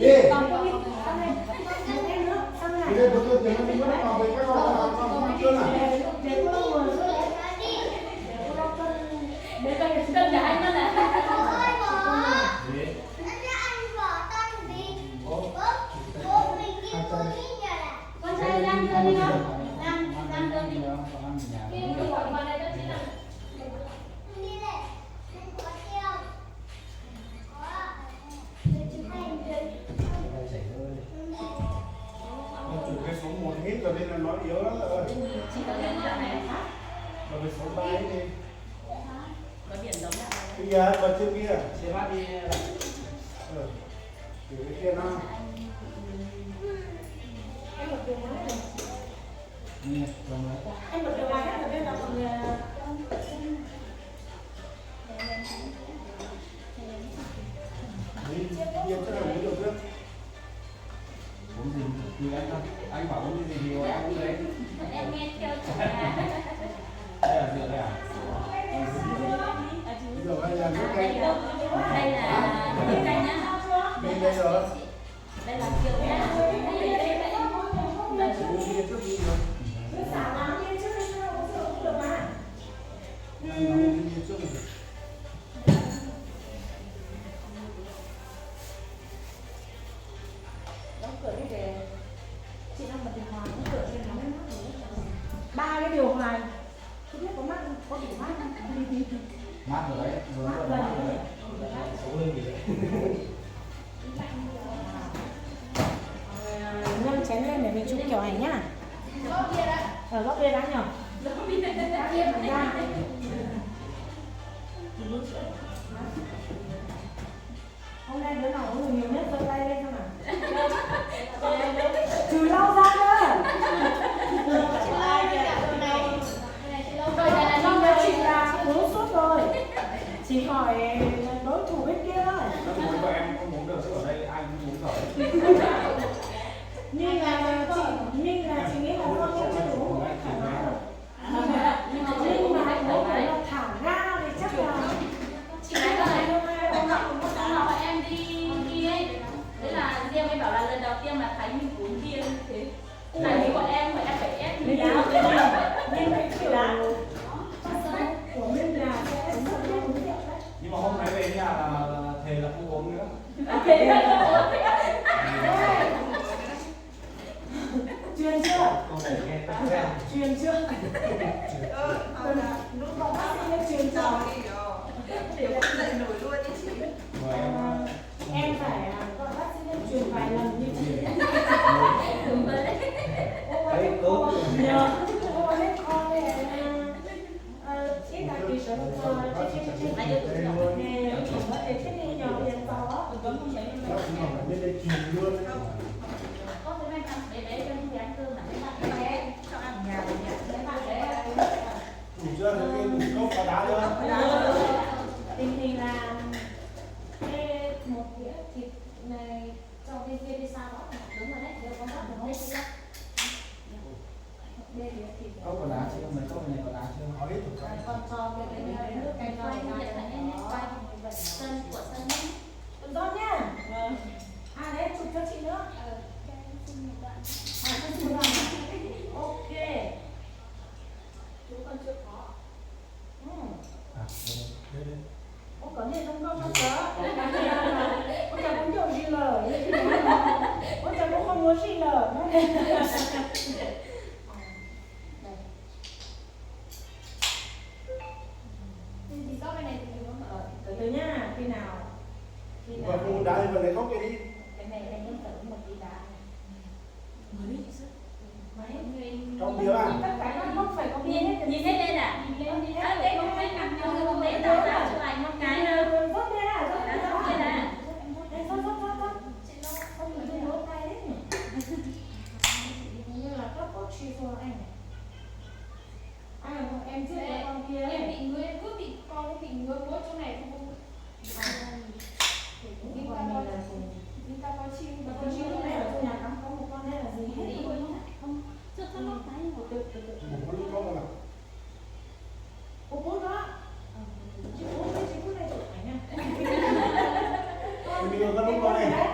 Đi. Còn không đi. Sang này. Một em nữa. Sang này. Đi đây bữa trước mình có vào về các con chưa nào? Để cô vừa xuống đấy. Để cân cả anh nữa nè. Con trai Lam đưa đi không? Lam đưa đi. Khi gọi vào đây đó chị nào. Chủ cái số 1 hít rồi nên là nó yếu lắm rồi. Chị có biết là này Rồi cái số 3 ấy đi. có biển giống là Kìa, còn chưa kia. Xe bắt đi. Từ cái kia nó. Em một điều nói này. Nè, rồi đấy. Em một điều nói là bên là mọi người Đi, đi chắc là mới được trước. Uống gì thì anh bảo uống gì thì em uống đấy. em nghe theo chủ nhà. Đây là rượu đây à? Rồi đây là nước Đây canh. là nước canh nhá. Bên đây rồi. Đây là rượu nhá. Uống bia trước đi rồi. cứ xả lắm đi chứ không có rượu cũng được mà. Uống bia trước rồi. Đóng cửa đi về. Chị đang bật điều hòa, đóng cửa trên nó mới mát rồi. 3 cái điều hòa. Không biết có mát không? Có đủ mát không? Mát rồi đấy, rồi nó mát rồi đấy. Xấu lên gì đấy. Ngâm chén lên để mình chụp kiểu ảnh nhá. Ở góc kia đã nhở? Đã yên ra. Hôm nay đứa nào uống nhiều nhất giơ tay lên xem nào. Trừ lau ra cơ. Không nhớ chị là uống suốt rồi. Chỉ hỏi đối thủ bên kia thôi. Các bố của em không uống được chứ ở đây ai cũng uống rồi. Nhưng là chị nghĩ là con không sẽ uống một cách thoải mái rồi. Nhưng mà nếu phải là thả ga thì chắc là Chị nói rồi, hôm nọ em đi ấy. Thế là Diêm ấy bảo là lần đầu tiên mà thấy mình uống bia như thế. Là như bọn em phải ép mình đá. nên cái kiểu của mình là sẽ không biết uống rượu đấy. Nhưng mà hôm nay về nhà là thề là không uống nữa. Truyền chưa? Câu này nghe tắt ra. Truyền chưa? Lúc còn bác sĩ lên truyền cho. Rồi Em phải gọi bác sĩ lên truyền vài lần như chị. đấy tốt. Nhờ. Ô hết con này. Ít là kỳ sở cho Là như tụi nhỏ. nè, chỉ có để thiết đi nhỏ tiền gió. Nó cũng ở bên đây truyền luôn. Có cái bên ăn bé cho đi ăn cơm là mấy bạn bé cho ăn nhà mấy bạn bé. Đủ chưa? Đủ cốc và đá chưa? Tình hình là một đĩa thịt này cho bên kia đi xa đó. Đúng rồi đấy, đều có bắt được đây chưa? Đây đĩa thịt. Cốc có đá chưa? Mấy cốc này có đá chưa? Có hết rồi. Còn cho cái nước canh Quay quay hiện tại em quay sân của sân nhé. Con gió nhá. À đấy chụp cho chị nữa. À con chụp rồi. Ok. Chú con chưa có. À, đây đây. Ô có gì không có chớ. Con chả cũng nhiều gì lờ. Con chả cũng không muốn gì lờ. Thì có bên này thì đừng có mở. Từ từ nhá, khi nào Và cùng đá thì vẫn lấy cốc kia đi. Cái này anh cũng tự một tí đá. Mới chứ sức. Trong bia à? tất cả các mốc phải có bia hết. Nhìn hết lên à? Nhìn hết. À, đây không phải nằm nhau không đấy tao ra cho anh một cái nữa. Vớt lên à, vớt lên Đó, đây à. là Đây, vớt. Không nhìn thấy lỗ tay đấy nhỉ. Như là cấp có truy cho anh này. À, em chưa có con kia Em ấy. bị ngứa, cứ bị con bị ngứa mỗi chỗ này không. Nhưng mà mình là cùng. Chúng ta có chim, Và con chim lúc này ở trong nhà cắm có một con đây là gì hết rồi. không chưa có lóc tay một Từ. Một con cốc nào. Cô bút đó. Chị bút này chụp ảnh nha. Bây giờ con lúc đó này.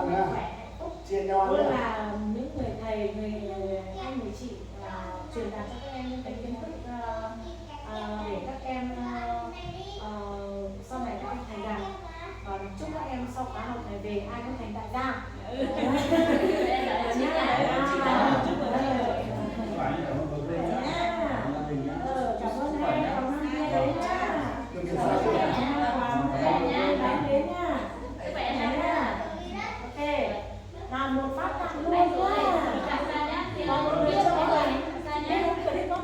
ăn nữa. khỏe hạnh phúc. Chia nhau ăn Luôn nữa. là những người thầy, người anh, người chị truyền đạt cho các em những cái kiến thức để các em sau này các em thành đạt. Và chúc các em sau khóa học này về ai cũng thành đại gia. Chúc mừng thầy. Phải như là nó bật lên nhá. Gia đình nhá. Cảm ơn em, cảm ơn hai đấy nhá. Đừng có sao chứ. Đánh đến nhá. Ok. Làm một phát tặng luôn nhá. Còn một người cho mọi người. Đi không cười đi con.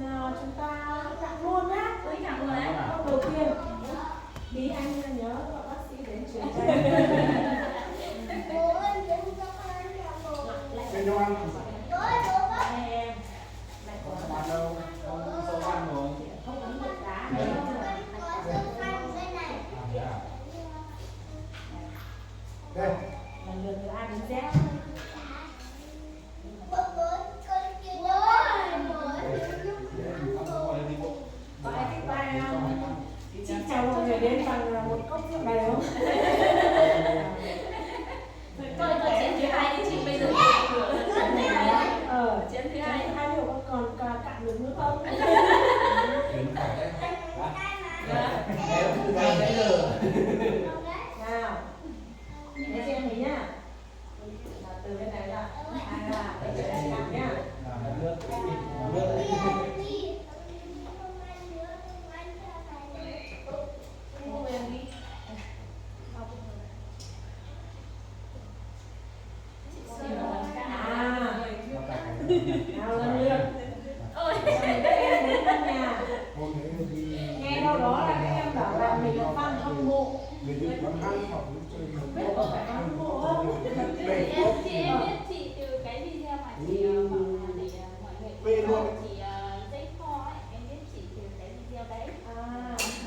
Nào chúng ta tặng luôn nhá. Câu đầu tiên. Bí anh nhớ gọi bác sĩ đến chuyển cho em. Chia nhau ăn. Đây em. Lại có Ăn đâu? Không sâu ăn rồi. không uống được đá đấy. Đây. Lần lượt từ A đến Z. Có ai thích bài chị chào mọi người đến bằng một cốc rượu này không? Tôi chiến thứ hai thì chị bây giờ chiến thứ hai. Hai liệu còn cạn được nữa không? Đến phải đấy. Em ra đấy rồi. Nào, để xem thấy nhá. Từ bên này ra, để đây làm nhá. Làm nước. Nước đấy. Nào lần lượt. Các em đến căn nhà. Hôm đấy thì đi. Nghe đâu đó là các em bảo là mình là fan hâm mộ. Người đi bán hàng hoặc đi chơi một Biết chỗ. có phải hâm mộ không? Về tốt. Chị em biết chị từ cái video mà chị bảo là để mọi người Về luôn. chị giấy kho ấy, em biết chị từ cái video đấy.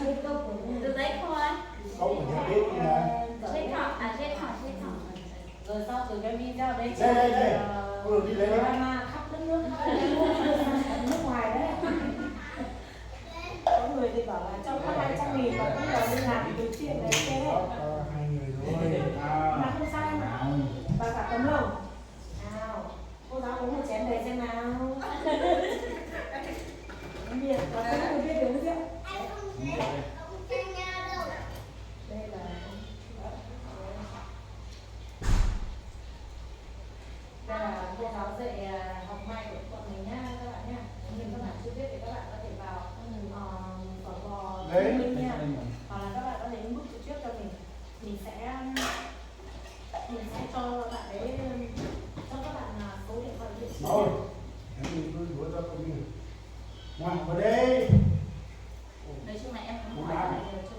Biết câu của Từ giấy kho ấy. Không phải nhà bếp nè. Giấy kho, giấy kho. Rồi sau từ cái video đấy Đây. Vừa đi lấy đi. drama khắp đất nước, nước ngoài đấy. Có người thì bảo là trong các 200.000 và cũng là đi làm từ thiện đấy thế. Hai người thôi. Mà không sao em ạ. Và cả tấm lòng. Nào, cô giáo uống một chén đầy xem nào. Biệt, và có người biết uống rượu. Đây là cô giáo dạy học mai của bọn mình nhá các bạn nhá. Nếu các bạn chưa biết thì các bạn có thể vào phở bò Minh nha. Hoặc là các bạn có thể inbox trực tiếp cho mình. Mình sẽ cho bạn ấy cho các bạn số điện thoại địa chỉ. Thôi. Em đi tôi đuổi cho con đi. Ngoan vào đây. Nói chung là em cũng hỏi là nhiều chỗ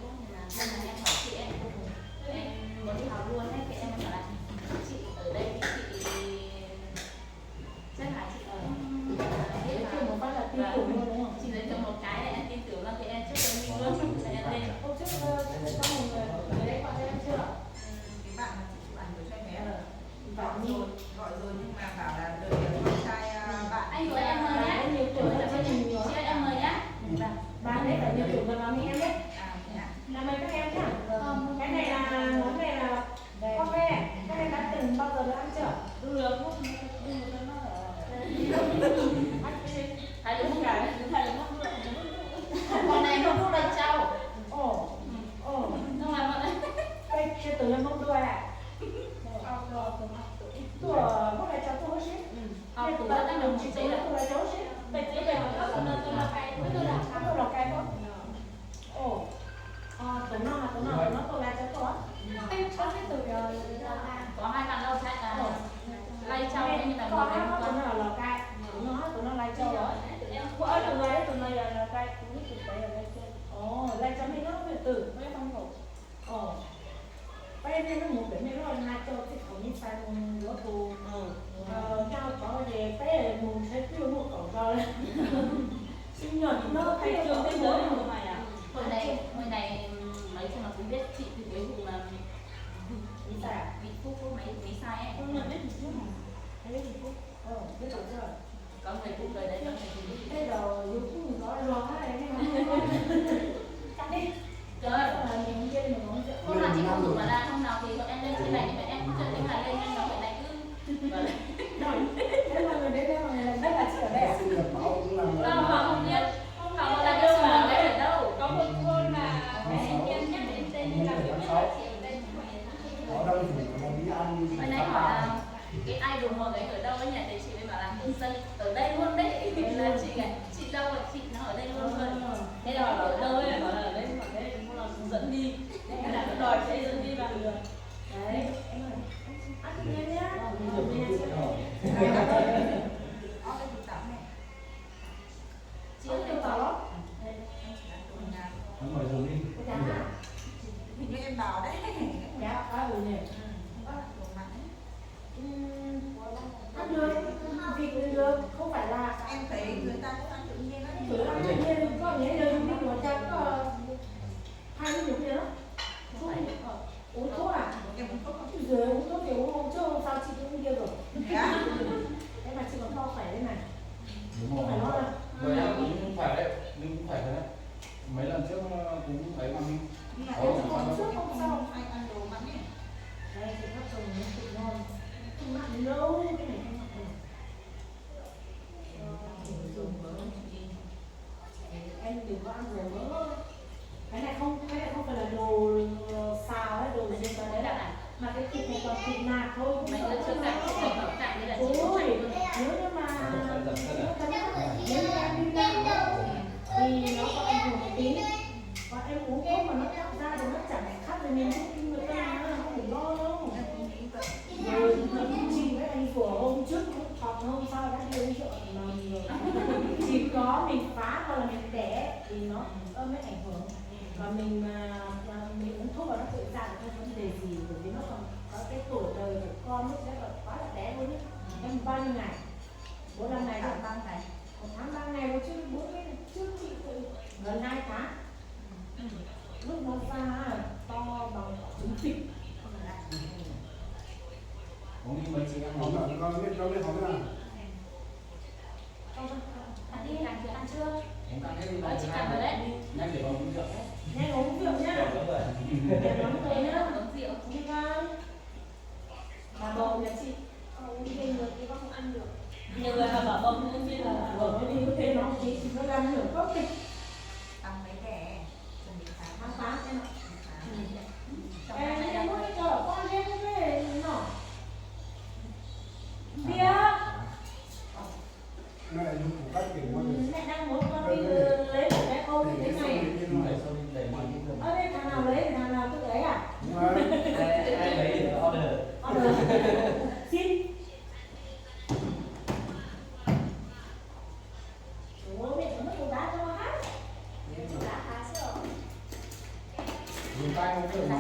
nên là em hỏi chị em muốn đi học luôn ấy, thì em bảo là chị ở đây thì chị chắc là chị ở biết Giới thiệu một phát là tin là tưởng luôn đúng không? chị giới thiệu một cái là em tin tưởng luôn thì em trước cho mình luôn là em lên. Hôm trước có một người đấy gọi cho em chưa? Cái bạn mà chị chụp ảnh gửi cho em bé Bảo gọi rồi nhưng mà bảo là đợi con trai bạn Anh của em mời nhá. nhiều tuổi là cho mình nhiều. Chị ơi, em mời nhá. Bạn đấy phải nhiều tuổi rồi báo mình em biết. thế à? Là mời các em nhá. Cái này là món này là cà phê. Các em đã từng bao giờ được ăn chưa? Được. Hai đứa không cả. Con này không có đầy trâu. Ồ. Nhưng mà bọn Đây chưa từ em không đuôi à? Tuổi có phải cháu tôi ship. học tủ đã đang đồng Chị chí tôi là là cháu ship. Đây tôi là cái đó. Ồ. Tụi nó tôi là cháu tôi. Em có cái từ có hai bạn lâu chạy là lay trâu nhưng mà có một hai cái tụi nó là lò cay. Tụi nó lai châu rồi. Mỗi tụi nó là lò cay. Cũng biết thực tế là lai châu. Ồ, lai châu thì nó biệt tử. Nó không khổ. Ồ. Bây giờ nó muốn đến nó là lai châu thì không như sai một đứa tù. Cao có về bé muốn thấy tiêu một cổng cho lên. Sinh nhật nó hay thay trường trường thế thế giới giới. một ngày à? Hồi này mấy chung là cũng biết chị từ cái vụ mà Đi sao? bị phúc mấy sai ấy. Không nhận biết gì chứ. Biết gì chứ? Biết rồi chưa? Có người cũng lời đấy, có người cũng biết. Thế rồi YouTube có lo cái này không? Cắt đi. Trời ơi, Mình chơi mình uống rượu. hôm nào chị không rủ mà ra, hôm nào thì bọn em lên Nó mời dùng đi. Cái trắng à? Như em bảo đấy. Dạ, có rồi nhỉ. Đồ mặn ấy. Ăn được, vịt cũng được, không phải là Em thấy người ta cũng ăn tự nhiên đó. thử ăn tự nhiên, có nghĩa là dùng vịt của chắc có 20 nhiều kia đó. Uống thuốc à? Em cũng không có. Rồi uống thuốc thì uống hôm trước hôm sau chị cũng kia rồi. Dạ. Thế mà chị còn to khỏe đây này. Đúng Không phải lo rồi. đâu. Vậy là cũng phải đấy, nhưng cũng phải thế đấy. Mấy lần trước cũng ấy mà mình Nhưng mà em không trước không sau hay ăn đồ mặn ấy. Đây thì các chồng nó thịt ngon. Không mặn đâu, cái này không mặn đâu. Em đừng có ăn dầu mỡ. Cái này không phải là đồ xào hay đồ gì cả đấy là mà cái thịt này còn thịt nạc thôi. Mấy lần trước cả cái đấy là chị Ôi, cũng nếu như mà nếu như em đi làm thì nó có ảnh hưởng một tí. Còn em uống thuốc mà nó tạo ra thì nó chẳng khác gì mình thuốc người ta không phải lo đâu. Rồi chị với anh của hôm trước hoặc hôm sau đã đi uống rượu nồng rồi. Chỉ có mình phá hoặc là mình đẻ thì nó mới ảnh hưởng. Và mình uống thuốc và nó tự ra được cái vấn đề gì bởi vì nó còn có cái tuổi đời của con lúc đấy còn quá là bé luôn ấy. Em bao nhiêu ngày? 4-5 ngày rồi. 3 ngày. 1 tháng 3 ngày rồi chứ 4 ngày trước chị gần 2 tháng. Lúc nó ra to bằng quả trứng vịt. uống đi mấy chị em Không uống. là con biết không nào. ăn đi làm chưa ăn chưa? Uống cạn hết đi. Chị ăn rồi đấy. Nhanh để vào uống rượu. Nhanh uống rượu nhá. Để lắm rồi nhá. Uống rượu. Đi con. Bà bầu nhà chị. Uống nhiều người thì con không ăn được. Nhiều người mà bảo bông cũng như là Bầu nó đi có thêm nó tí thì nó làm nửa cốc đi. Ăn mấy kẻ. Chuẩn bị khám. Tháng 8 em ạ. trong Em này đi là mua cho con em về nhỏ. Bia. Nó là dùng của các kiểu mà được. Mẹ đang muốn con đi lấy một cái ô như thế này. Để sau đi để mọi cái đường. Ở đây thằng nào lấy thì thằng nào tự lấy à? Nhưng mà Ai lấy thì order. Order. Xin. Ủa mẹ cũng mất một đá cho nó hát. Đã khá sợ. Dùng tay không được mà.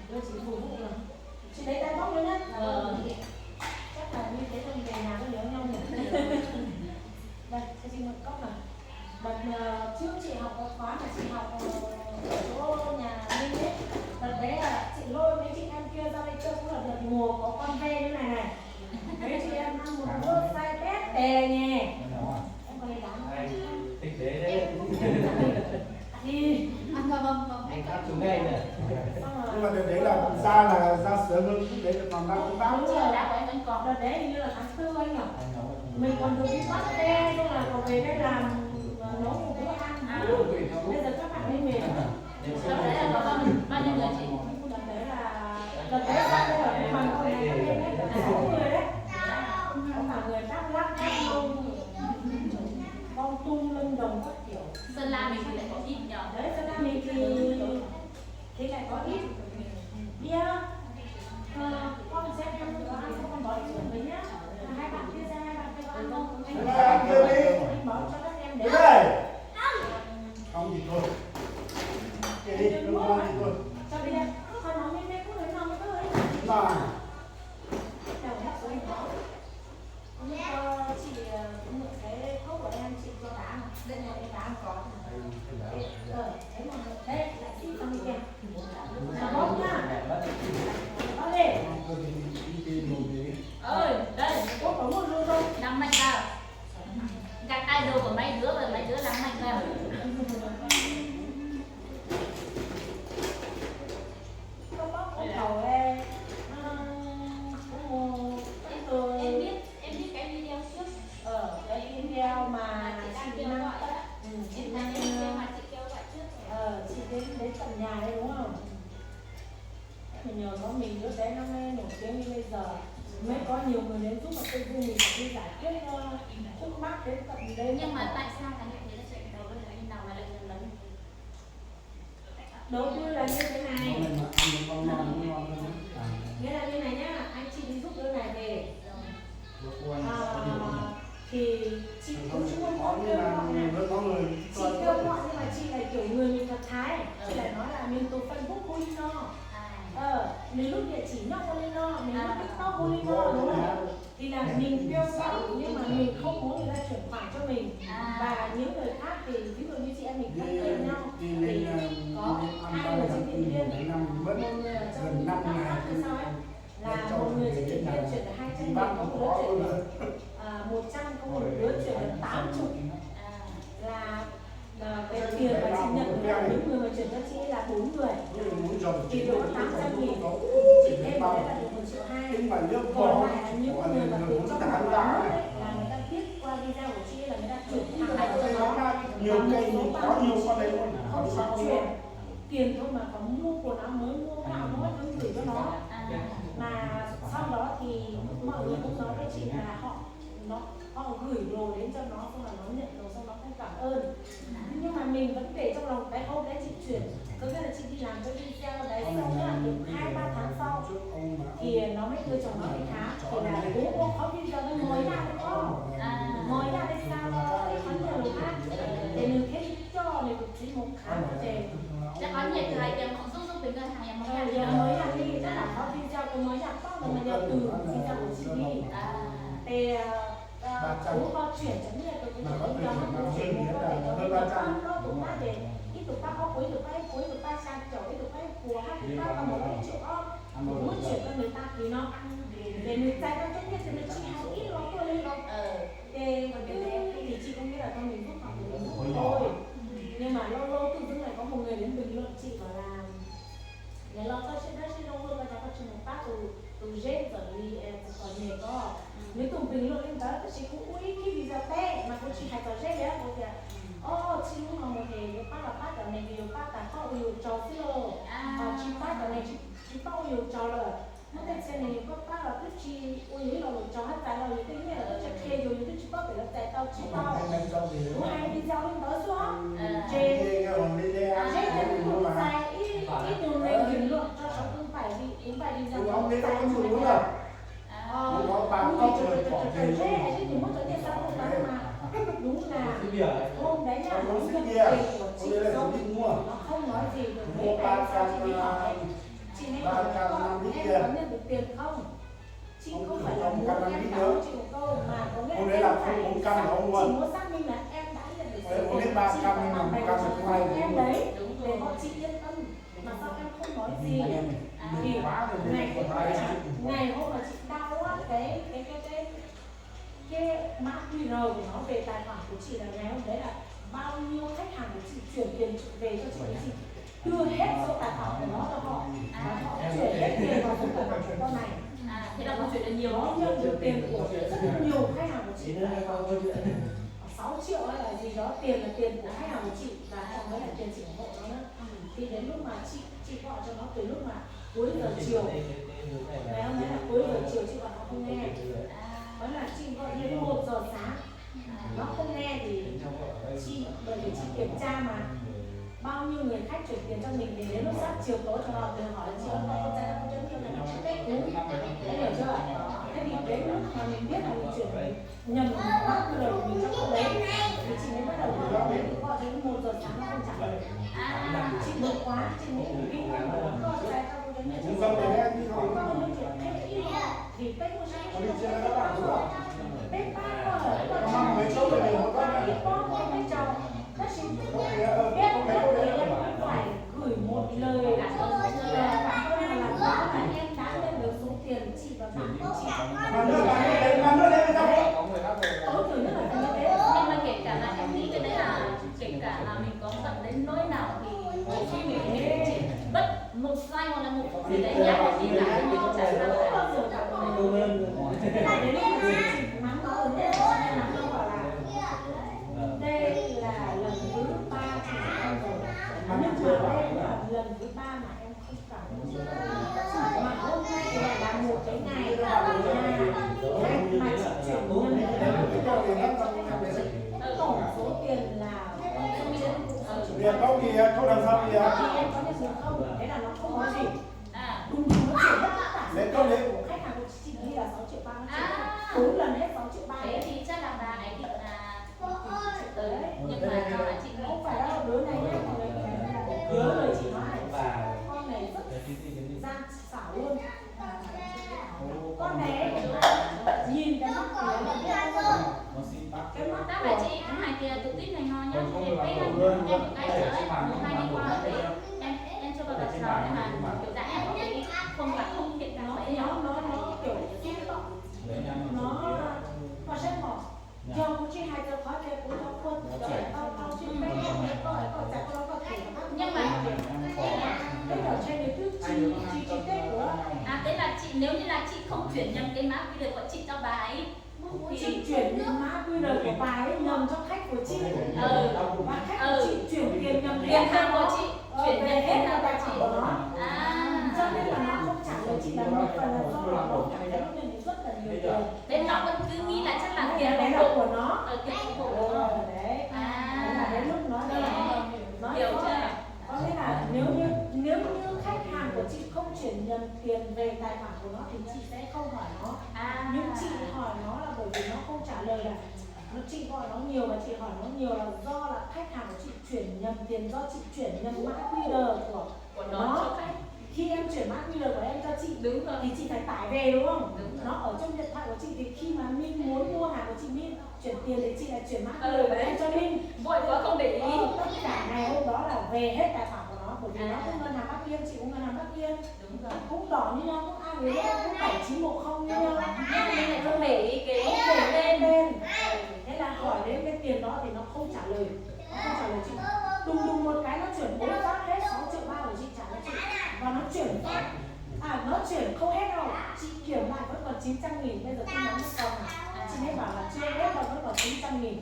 Đưa chị phục vụ rồi. Chị lấy tay bóc lên nhá. Chắc là như thế xong về nhà có nhớ nhau nhỉ. Đây, cho chị một cốc này. Đợt trước chị học có khóa mà chị học ở chỗ nhà Linh ấy. Đợt đấy là chị lôi mấy chị em kia ra đây chơi cũng là đợt mùa có con ve như này này. Mấy chị em ăn một bữa say tét tè nhè. Em có lấy đám Ai thích thế đấy. đi. ăn vâng. Anh khác chúng đây nè. nhưng mà đợt đấy là ra sớm hơn, lúc đấy là còn đang công tác. Đúng rồi, vẫn còn đợt đấy hình như là tháng 4 anh nhỉ? Mình còn được đi bắt xe, xong là còn về đây làm nấu một bữa ăn. Bây giờ các bạn đi về. Sau đấy là có bao nhiêu người chị? Đợt đấy ra đây ở cái bằng con này các em đấy, là 6 người đấy. Có cả người Đắk Lắk, Đắk Nông, Con Tum, Lâm Đồng các kiểu. Sơn La mình thì lại có ít nhờ. Đấy, Sơn La mình thì lại có ít. Bia, con xem em có ăn không, con bỏ đi xuống với nhá. Hai bạn kia ra, hai bạn kia có ăn không? Anh bỏ cho các em Đi đấy. đây. Không gì thôi. Kệ đi, không ngon gì thôi. Cho đi đây. Con nói với mẹ cứ lấy nào mới cứ lấy. Mà Đầu hết số hình đó. Hôm cho chị mượn cái cốc của em, chị cho đá mà. Đây là cái đá có. Đấy mà đây lại chị con đi kèm. Là bốc nhá. Bốc đi. Ơi, đây, Bốc có một luôn không? nắm mạnh vào. Gạt idol của mấy đứa và mấy đứa nắm mạnh vào. Không bốc cũng cầu đây. Em biết cái video trước. Cái video mà Chị chị đang kêu mang gọi đó. chị Em mang đang kêu mà chị kêu gọi trước. chị đến tận nhà đây đúng không? Mình nhờ có mình đứa bé nó mới nổi tiếng như bây giờ, mới có nhiều người đến giúp mà tự dưng mình phải đi giải quyết khúc mắc đến tận đây. Nhưng mà tại sao cái như thế nó chạy đầu lên là như nào mà lại lớn? đầu tư là như thế này, ăn một con ngon hơn. nghĩa là như này nhá, anh chị đi giúp đứa này về, thì chị cũng chưa có có như kêu là gọi này, rất có người chị kêu gọi nhưng mà chị là kiểu người mình thật thái, chị lại nói là mình từ Facebook Holino, mình lúc địa chỉ nhau Holino, mình lúc TikTok Holino đúng không? Thì là mình kêu gọi nhưng mà mình không muốn người ta chuyển khoản cho mình, và những người khác thì ví dụ như chị em mình thân quen nhau thì có 2 người trên điện viên, một người ở trong năm Đắk Lắk hay sao ấy, là một người trên điện viên chuyển được 200.000, có một đứa chuyển được 100, có một đứa chuyển được 80, là cái tiền mà chị nhận được những người mà chuyển cho chị là 4 người thì được 800.000, chị em đấy là được 1.200.000. Còn lại là những người mà từ trong một tháng ấy, là người ta viết qua video của chị là người ta chuyển hàng ngày cho nó, nhiều cây có nhiều con đấy luôn, không chỉ chuyển tiền thôi mà có mua quần áo mới, mua gạo mới cũng gửi cho nó. Mà sau đó thì mọi người cũng nói với chị là họ gửi đồ đến cho nó, xong là nó nhận đồ, xong nó không cảm ơn, nhưng mà mình vẫn để trong lòng cái hôm đấy chị chuyển, có nghĩa là chị đi làm cái video đấy xong là được 2-3 tháng sau thì nó mới đưa chồng nó đi khám, thì là bố có video nó mới ra đấy con, mới ra đấy sao hắn nhiều khác để mình hết cho mình được chuyên mục khám về. Chắc có nhiệt thời điểm họ giúp với ngân hàng em không Giờ mới làm đi, chắc là có video tôi mới làm tốt mà giờ từ video của chị đi. Thì bố con chuyển cho nên tôi cũng chuyển cho nó chuyển một cái để cho con nó cũng đã để ít tụi ta có cuối tụi ta sang chỗ ít tụi ta của hai tụi ta có một cái chỗ cũng muốn chuyển cho người ta thì nó để người ta có chút nhất thì nó chỉ hay ít lắm thôi lên không. Thì chị cũng nghĩ là con mình giúp họ thì mình giúp thôi, nhưng mà lâu lâu tự dưng lại có một người đến bình luận chị bảo là ngày lo tôi sẽ lâu hơn và cháu chỉ một phát từ dễ rồi đi khỏi nghề có nếu tụi bình luận lên đó chị cũng ui cái video té mà cũng chỉ hay có dễ đấy cô kìa chị muốn một ngày phát ở này video phát là có nhiều trò xưa chị phát ở này chị có nhiều trò rồi nó tên xe này có phát là tức chị ui là một trò hết tại là những cái này là nó chặt khe rồi những chị có thể là tại tao chị tao có hai video lên đó xuống trên cũng dài ít nhiều người bình luận cho cháu cũng phải đi video ông đấy có chủ đúng không? Có bạn có trời bỏ về thế này chứ đừng có cho tiền sao không bán mà đúng là hôm đấy nhá nó nhận tiền của chị xong nó không nói gì được với em sao chị đi hỏi chị nên hỏi con em có nhận được tiền không, chị không phải là muốn em cảm ơn chị một câu mà có nghĩa là em phải chỉ muốn xác minh là em đã nhận được tiền của chị và bạn bè của em đấy để bọn chị yên tâm, mà sao em không nói gì thì ngày hôm mà chị đau á cái mã QR của nó về tài khoản của chị là ngày hôm đấy là bao nhiêu khách hàng của chị chuyển tiền về cho chị đưa hết số tài khoản của nó cho họ và họ chuyển hết tiền vào số tài khoản của con này. Thế là con chuyển được nhiều Nó nhận được tiền của rất nhiều khách hàng của chị, 6 triệu hay là gì đó, tiền là tiền của khách hàng của chị và còn với là tiền chị ủng hộ nó nữa. Thì đến lúc mà chị gọi cho nó từ lúc mà cuối giờ chiều, ngày hôm đấy là cuối giờ chiều chị gọi nó không nghe, đó là chị gọi đến 1 giờ sáng nó không nghe thì chị bởi vì chị kiểm tra mà bao nhiêu người khách chuyển tiền cho mình thì đến lúc sát chiều tối cho họ từ hỏi là chị ơi con trai con chân kia là nó không biết đúng, thế hiểu chưa? Thế thì đến lúc mà mình biết là mình chuyển nhầm mắc QR của mình trong cái đấy thì chị mới bắt đầu gọi đến 1 giờ sáng nó không trả lời. Chị bực quá, chị nghĩ là đi qua con trai con chân kia con nó chuyển hết ít thì bên một sáng nó sẽ không rồi bên ba rồi con mấy chỗ rồi con bên chồng nó xin biết em phải gửi một lời cảm ơn là em đã nhận được số tiền chị và bạn của chị. Tối thiểu nhất là phải như thế. Nhưng mà kể cả là em nghĩ cái đấy là kể cả là mình có giận đến nỗi nào thì khi mình chỉ bất một sai hoặc là một phút gì đấy nhắc là gì cả mình cũng chả sao Tại đến lúc mà chị mắng nó rồi nên là nó bảo là đây là lần thứ 3 chị em rồi, nhưng mà đây là lần thứ 3 mà em không cảm ơn mà hôm nay là một cái ngày mà chị chuyển tổng số tiền là Việc có gì không làm sao gì thì em có nhận được không? Thế là nó không có gì. Đúng nó chuyển hết tất cả số tiền của khách hàng của chị ghi là 6.3 triệu, 4 lần hết 6.3 triệu. Thế thì chắc là bà này Các bà chị cũng hai kia tự tin này ngon nhá. Em được cái sợi một hai đi qua đấy. Em cho vào cái sợi mà kiểu dạng em có cái không là không hiện nó tại nó kiểu nó rất mỏng do chị hai giờ khó chơi cũng nó quân tao chị mấy em có chặt có thể nhưng mà cái đầu trên này cứ chị tết của thế là chị nếu như là chị không chuyển nhầm cái mã QR của chị cho bà ấy chị chuyển mã QR của bà ấy nhầm cho khách của chị và khách của chị chuyển tiền nhầm tiền hàng của chị chuyển về nhầm hết tiền là hàng tài của khoản chị. của nó cho nên là nó không trả lời chị là một phần là do là nó cảm thấy nó nhận rất là nhiều tiền Nên nó vẫn cứ nghĩ là chắc là tiền đấy của là của nó tiền của nó. đấy là đến lúc nó Hiểu chưa? có nghĩa là nếu như khách hàng của chị không chuyển nhầm tiền về tài khoản của nó thì chị sẽ không hỏi nó nhưng chị hỏi nó là bởi vì nó không trả lời là chị gọi nó nhiều và chị hỏi nó nhiều là do là khách hàng của chị chuyển nhầm tiền do chị chuyển nhầm mã QR của nó cho khách. khi em chuyển mã QR của em cho chị Đúng rồi. thì chị phải tải về đúng không? Đúng rồi. Nó ở trong điện thoại của chị thì khi mà Min muốn mua hàng của chị Min chuyển tiền thì chị lại chuyển mã QR của em cho Min. Vội quá không để ý. Tất cả ngày hôm đó là về hết tài khoản của nó bởi vì nó cũng ngân hàng Bắc Yên, chị cũng ngân hàng Bắc Yên. Đúng rồi. Cũng đỏ như nhau, cũng A với nhau, cũng 7910 như nhau. Nhưng mà không để ý cái Không để lên. Thế là hỏi đến cái tiền đó thì nó không trả lời. Nó không trả lời chị. Đùng một cái nó chuyển 4 phát hết 6 triệu 3 của chị trả cho chị. Và nó chuyển phát. Nó chuyển không hết đâu. Chị kiểm lại vẫn còn 900.000. Bây giờ tin nhắn nó còn chị mới bảo là chưa hết và vẫn còn 900.000.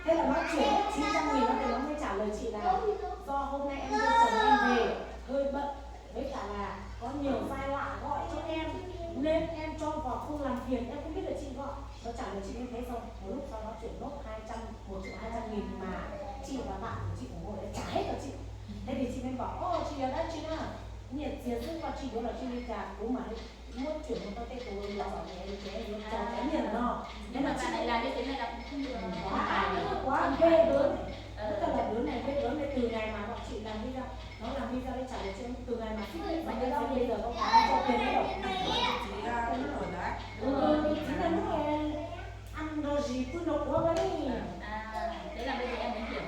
Thế là nó chuyển hết 900.000 nó thì nó mới trả lời chị là do hôm nay em đưa chồng em về hơi bận với cả là có nhiều file lạ gọi cho em nên em cho vào không làm phiền em không biết là chị gọi nó trả lời chị như thế xong một lúc sau nó chuyển nốt 1.200.000 mà chị và bạn của chị ủng hộ để trả hết cho chị thế thì chị mới bảo chị ở đây chị nào nhiệt tiền sức qua chị đó là chị đi trả đúng mà muốn chuyển một cái tết của là bảo để cho cái nhiệt nó nhưng mà bạn này làm như thế này là cũng không được. quá ghê gớm tức là đứa này ghê gớm từ ngày mà bọn chị làm video nó làm video để trả lời cho từ ngày mà thích mà bây giờ có bán cho tiền đấy Chỉ nó nổi đấy. chính là lúc này ăn đồ gì cứ nộp quá đấy Thế là bây giờ em mới hiểu.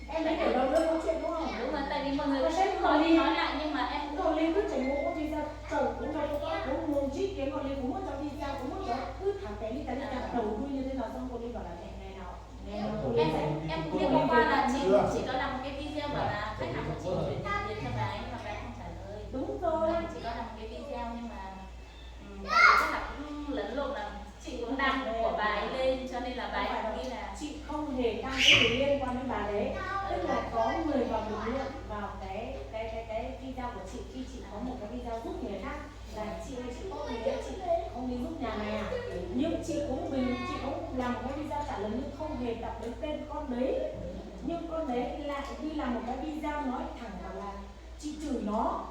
em thấy hiểu đâu đâu có chuyện đúng không Đúng rồi, tại vì mọi người nói đi nói lại nhưng mà em cũng rồi lên cứ chảy ngủ có video chồng cũng cho đúng muốn chít kiếm còn lên cũng muốn cho video cũng muốn cho cứ thẳng cái đi cái đầu đuôi như thế nào xong cô đi bảo là ngày nào em cũng biết hôm qua là chị có làm một cái video bảo là khách hàng của chị chuyển tiền cho bà ấy nhưng mà bà ấy không trả lời. đúng rồi Chị có làm một cái video nhưng mà chắc là cũng lẫn lộn là chị cũng đăng của bà ấy lên cho nên là bà ấy cũng nghĩ là chị không hề đăng cái gì liên quan đến bà đấy tức là có người vào bình luận vào cái video của chị khi chị có một cái video giúp người khác là chị ơi chị có gì đấy chị không đi giúp nhà này nhưng chị cũng làm một cái video trả lời nhưng không hề đọc đến tên con đấy nhưng con đấy lại đi làm một cái video nói thẳng bảo là chị chửi nó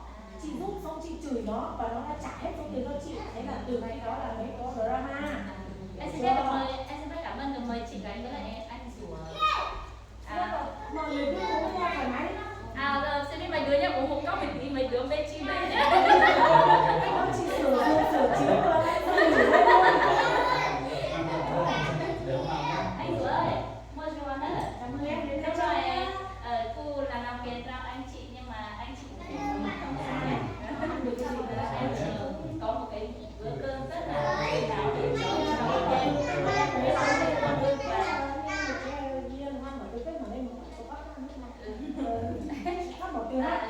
chị giúp xong chị chửi nó và nó đã trả hết số tiền cho chị thế là từ cái đó là mới có drama em xin phép cảm ơn được mời chị gái với lại anh rủa mọi người cứ uống nha thoải mái rồi xin đi mấy đứa nhá uống một cốc thì mấy đứa bên chi đấy chị sửa chiếu anh rủa ơi mua cho ăn đấy cảm ơn em đến thế đây rồi cô là làm việc cho anh chị nhưng mà anh chị cũng không anh chị có một cái bữa cơm rất là đầy đặn để cho em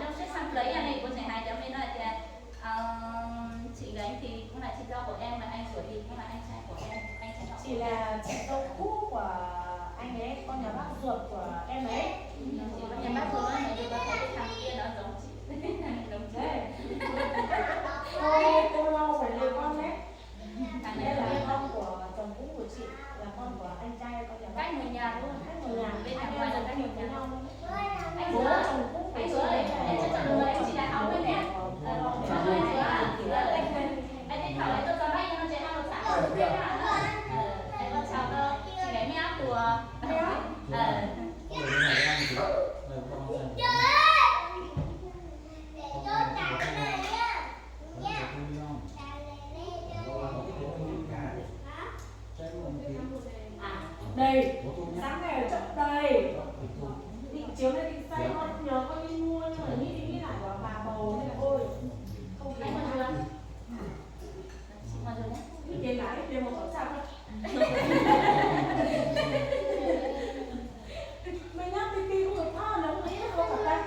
trong sách sang lấy này cô trẻ hai cháu nên là chị gái thì cũng là chị dâu của em và anh ruột thì cũng là anh trai của em anh trai họ chị là chị dâu cũ của anh ấy con nhà bác ruột của em ấy chị con nhà bác ruột ấy mà được thấy cái thằng kia nó giống chị giống chị cô lâu phải là con đấy thằng đây này là là con của chồng cũ của chị là con của anh trai con nhà bác cách người nhà luôn cách người nhà bên anh ngoài em là là cách cách người người nhà nhau anh bố ruột chồng cũ của anh chị ruột ơi em cho chồng người anh chị đã học với nè anh đi thảo ấy tôi cho bay nó chạy hai một xã em con chào cô chị gái mẹ của đây sáng sáng này ở chợ đầy. Định chiếu này định say con nhớ con đi mua nhưng mà nghĩ lại bảo bà bầu nên là thôi. Không Anh phải còn mà. chưa? Chị còn chưa nhé. Cái tiền lãi tiền một tốt sao thôi. Mày nhắc tí tí cũng được tha nó nghĩ nó không phải ta.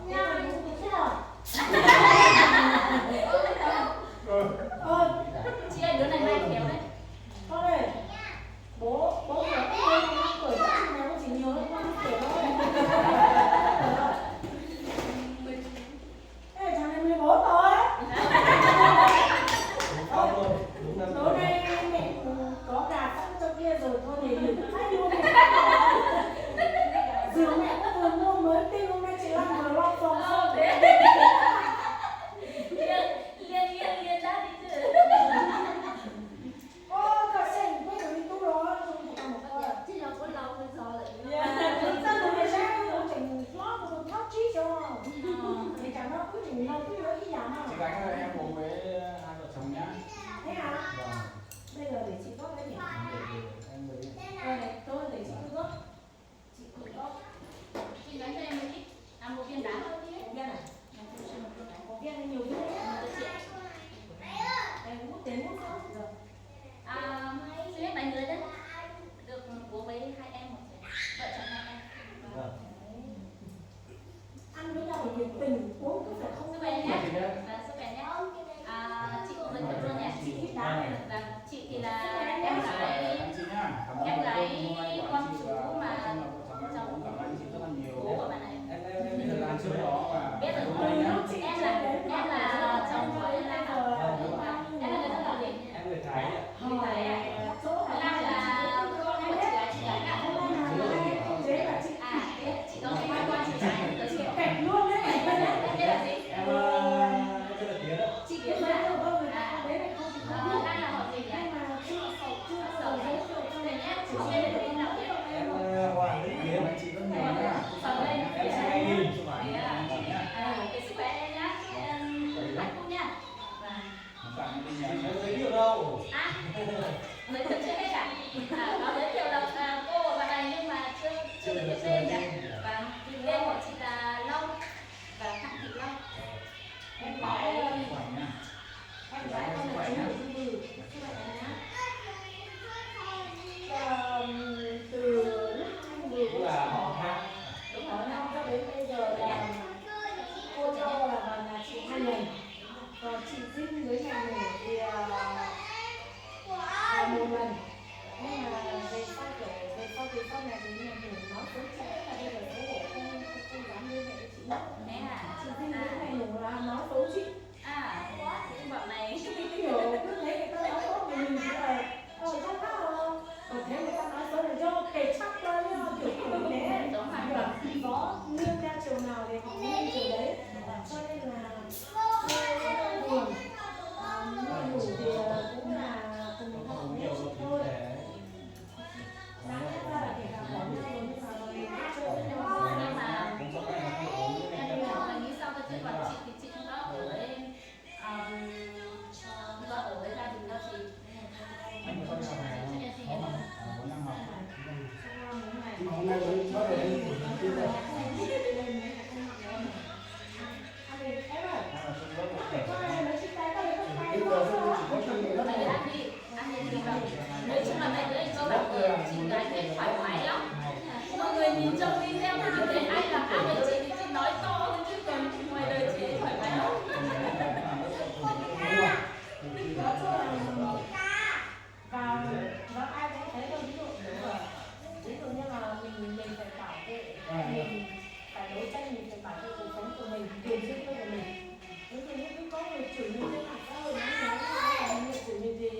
Nha mày cũng được thế à? Chị ơi, đứa này may khéo đấy. Con ơi, bố hiểu cái con nó cười rất là nó chỉ nhớ con nó cười thôi. Ê, thằng này 14 rồi. Tối nay mẹ có gà sẵn trong kia rồi thôi thì đừng hay luôn. Giường mẹ cũng vừa mua mới tinh hôm nay chị Lan vừa lo phòng xong. Liên ra đi chứ. Ô, cả xe quay rồi đi tu rồi, không phải một con. Chứ nó có lâu mới gió lại. Thực ra là người ta cũng chỉnh lót một thóc chí cho. Thì chẳng nó cứ chỉnh lâu cứ nói ý giảm Chị mà. gái ơi, em cùng với hai vợ chồng nhá. Thế hả? Vâng. Bây giờ để chị góp cái nhỉ? Em với Này, tôi để chị cứ góp. Chị cứ góp. Chị nói cho em một ít. À, một viên đá thôi đi. Một viên này. Một viên này nhiều như thế. Em cũng tiền hút không? Rồi. À, xin phép bánh người đấy. Được bố với hai em một vợ chồng hai em. Vâng. Ăn với nhau phải nhiệt tình, uống cứ phải không Sức quen khỏe nhé. nhé. Và sức khỏe nhé. À, chị cũng giới thiệu luôn nhé. Chị ít đá này. Và chị thì là em gái con chú mà chồng bố của bạn ấy. biết là làm trước đó và Biết rồi. Ừ, lúc chị Em chơi đến là chồng của Lan à? Em là người dân tộc gì? em người Thái ạ. Người Thái à? chỗ Lan là con hay là chị gái cả? Thế là chị À, chị có cái quan chị gái tới chị. kẹp luôn đấy. Tên là gì? Em tên là Tiến ạ. Chị Tiến Đấy à? này không chị không biết. Lan là họ gì nhỉ? Nhưng mà chưa Sợ sầu đấy. giới thiệu cho Tên mình nhé. nhé. Chị tên là tên nào nhé? Em Hoàng Đức Tiến, chị rất nhiều nhá. Em sẽ ngay đi. À, cái sức khỏe em nhá. Anh cũng nha. Em giới thiệu đâu. À, giới thiệu chưa hết à? À, có giới thiệu là cô của bạn này nhưng mà chưa giới thiệu tên nhỉ? Và tên của chị là Long và Phạm Thị Long. Em gái con là chú Bùi. Từ lúc anh vừa Cũng là họ hát. đúng rồi, năm cho đến bây giờ là cô cho là vào nhà chị 2 lần. Còn chị Dinh với nhà mình thì là 1 lần. Nhưng mà về sau này thì nhà mình nói với chị rất là bây giờ xấu hổ không dám liên hệ với chị nữa. Thế à? Chị Dinh với nhà mình là nói xấu chị. À, cái bọn này. Kiểu cứ thấy người ta nói tốt về mình thì là không khác không? Còn thế người ta nói xấu là do kể chắc thôi nhá, kiểu như thế. Giống Hoàng Kiểu Duẩn. gió nghiêng ra chiều nào thì họ nghiêng chiều đấy. Cho nên là buồn ngủ thì cũng là cùng họ với chị thôi. Đáng lẽ ra là kể cả bỏ đi rồi nhưng mà mình chơi với nhau. Nhưng mà em nghĩ sau cái chuyện còn chị thì chị cũng có ở với có ở với gia đình đâu chị. Anh có đi học hè không? Có mà. 4 năm học. Mà hôm nay vẫn có thể đi một lần tiếp rồi. Em ơi, Em là trung lớp có phải con này mấy chị tay có lấy con tay Bây không? giờ sẽ chỉ có chân người Vậy đó. ăn đi vào. Nói chung là mẹ với anh có bảo chị gái thấy thoải mái lắm. Mọi người nhìn trong video thì nhìn thấy ai làm ăn với chị thì chị nói to thôi chứ còn ngoài đời chị ấy thoải mái lắm. Nói chung là và ai cũng thấy đâu, ví dụ như là mình phải bảo vệ, mình phải đấu tranh, mình phải bảo vệ cuộc sống của mình, quyền riêng tư của mình. Ví dụ như có người chửi mình trên mạng xã hội nói người chửi mình thì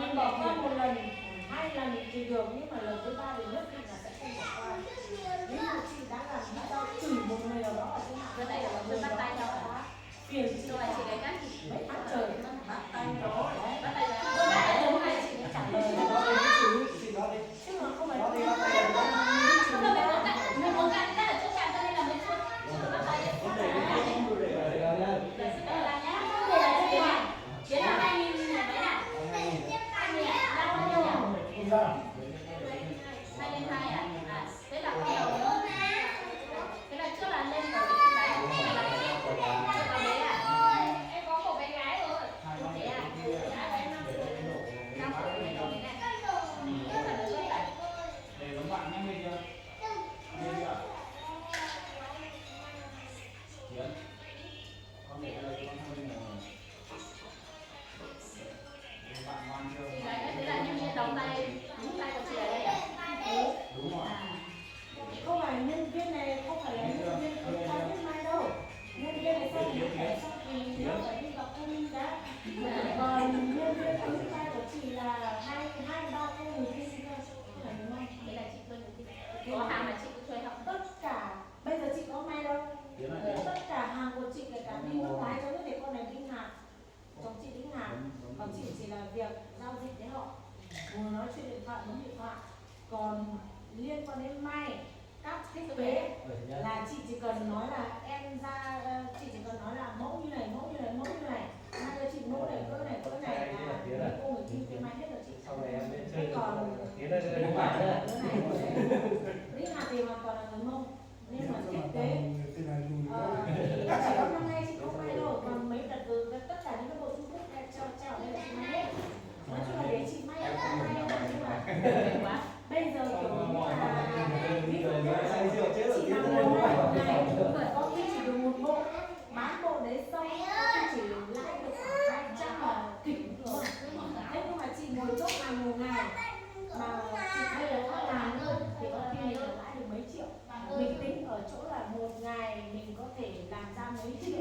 mình bỏ qua 1 lần, 2 lần thì được, nhưng mà lần thứ 3 thì nhất định là sẽ không bỏ qua. Ví dụ chị đã làm video chửi một người nào đó ở trên mạng, Cái này là tôi bắt tay nhau rồi. phiền chị Rồi chị gái cắt mấy tháng trời bắt tay đó đấy. bắt tay là Hôm nay chị mới trả lời Chị nói đi. chứ mà không phải Nói đi, bắt tay là rồi. không đâu mình muốn cắt rất là chỗ cắt cho nên là mình chưa bắt tay đấy. Để xin lỗi là nhá. Đến là 2000 là mấy nào? 2000 à? Đang bao nhiêu nhỉ? 2 lên 2 à? Thế là bắt đầu nữa. Thế là trước là lên rồi chị gái không? Hay là trước là bé à? Em có một bé gái rồi. Thế à? Đã phải 5 tuổi. 5 tuổi này rồi này. Rất là lớn rồi. Để giống bạn nhanh lên chưa? Nhanh chưa? Chiến. Con để đây con hơi ngồi. Bạn ngoan chưa? Chị gái thế là nhân viên đầu tay, đúng tay của chị ở đây à? Đúng rồi. Không phải nhân viên này không phải là nhân viên ứng phó viết mai đâu. Nhân viên này sau khi phải sau thì nó phải đi gặp thân đã. Còn nhân viên ứng tay của chị là hai ba cô người kia thôi. Phải đúng không? Thế là chị thuê một cái có hàng là chị cũng thuê không? Tất cả bây giờ chị có may đâu. Tất cả hàng của chị kể cả đi nước ngoài cho biết để con này đính hàng. Chồng chị đính hàng. Còn chị chỉ là việc giao dịch với họ. Ngồi nói chuyện điện thoại, bấm điện thoại. Còn liên quan đến may các thiết kế là chị chỉ cần nói là em ra, chị chỉ cần nói là mẫu như này, mẫu như này, mẫu như này, mai cho chị mẫu này, cỡ này, cỡ này là cô người kia cái may hết rồi chị. Sau này em lên chơi Còn tiến đây đúng bạn đấy. Lý Hà thì hoàn toàn là người Mông nên mà thiết kế Thế này lùi thì chỉ có năm nay chị không may thôi, còn mấy đợt từ tất cả những cái bộ Trung Quốc em treo ở đây là chị may hết. Nói chung là để chị may rất là may nhưng mà bây giờ kiểu như là ví dụ như là chị làm một ngày có khi chỉ được một bộ, bán bộ đấy xong có khi chỉ lãi được khoảng 200 là kỉnh rồi. Thế nhưng mà chị ngồi chốt hàng một ngày mà chị hay là khách hàng hơn thì có khi mình là lãi được mấy triệu. Mình tính ở chỗ là một ngày mình có thể làm ra mấy triệu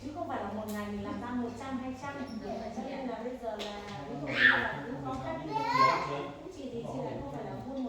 chứ không phải là một ngày mình làm ra 100, 200. Cho nên là bây giờ là ví dụ như là cứ có khách chị thì chị lại mua